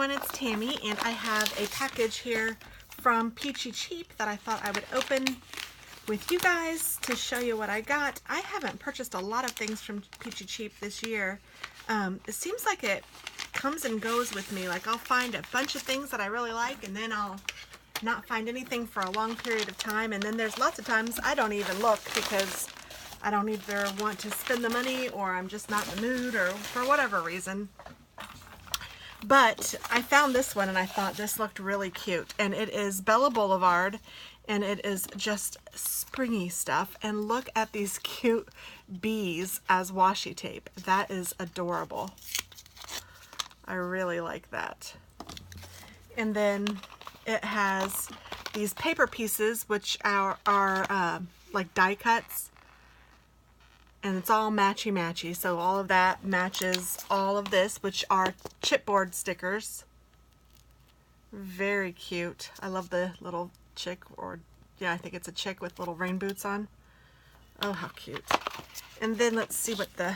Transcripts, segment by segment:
everyone, it's Tammy, and I have a package here from Peachy Cheap that I thought I would open with you guys to show you what I got. I haven't purchased a lot of things from Peachy Cheap this year. It seems like it comes and goes with me. Like I'll find a bunch of things that I really like, and then I'll not find anything for a long period of time, and then there's lots of times I don't even look because I don't either want to spend the money or I'm just not in the mood or for whatever reason. But I found this one and I thought this looked really cute, and it is Bella Boulevard, and it is just springy stuff, and look at these cute bees as washi tape. That is adorable. I really like that. And then it has these paper pieces which are like die cuts, and it's all matchy-matchy, so all of that matches all of this, which are chipboard stickers. Very cute. I love the little chick, or yeah, I think it's a chick with little rain boots on. Oh, how cute. And then let's see what the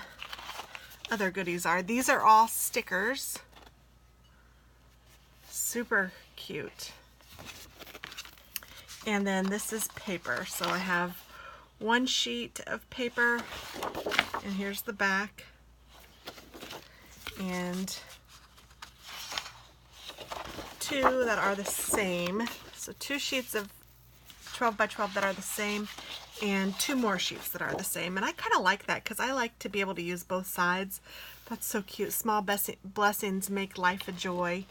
other goodies are. These are all stickers. Super cute. And then this is paper. So I have one sheet of paper, and here's the back, and two that are the same. So two sheets of 12 by 12 that are the same, and two more sheets that are the same. And I kind of like that because I like to be able to use both sides. That's so cute. Small blessings make life a joy.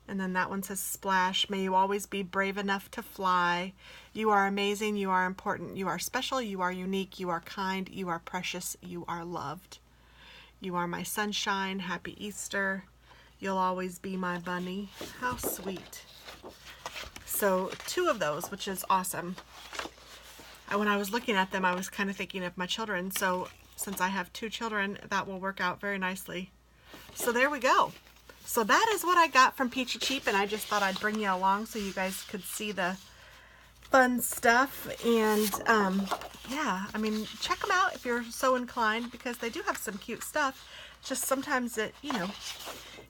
And then that one says splash. May you always be brave enough to fly. You are amazing. You are important. You are special. You are unique. You are kind. You are precious. You are loved. You are my sunshine. Happy Easter. You'll always be my bunny. How sweet. So two of those, which is awesome. And when I was looking at them, I was kind of thinking of my children. So since I have two children, that will work out very nicely. So there we go. So that is what I got from Peachy Cheap, and I just thought I'd bring you along so you guys could see the fun stuff. And yeah, I mean, check them out if you're so inclined, because they do have some cute stuff. Just sometimes it, you know,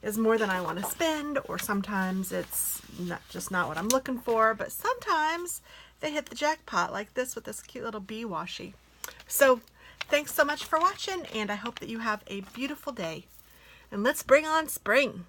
is more than I want to spend, or sometimes it's just not what I'm looking for, but sometimes they hit the jackpot like this with this cute little bee washi. So thanks so much for watching, and I hope that you have a beautiful day. And let's bring on spring.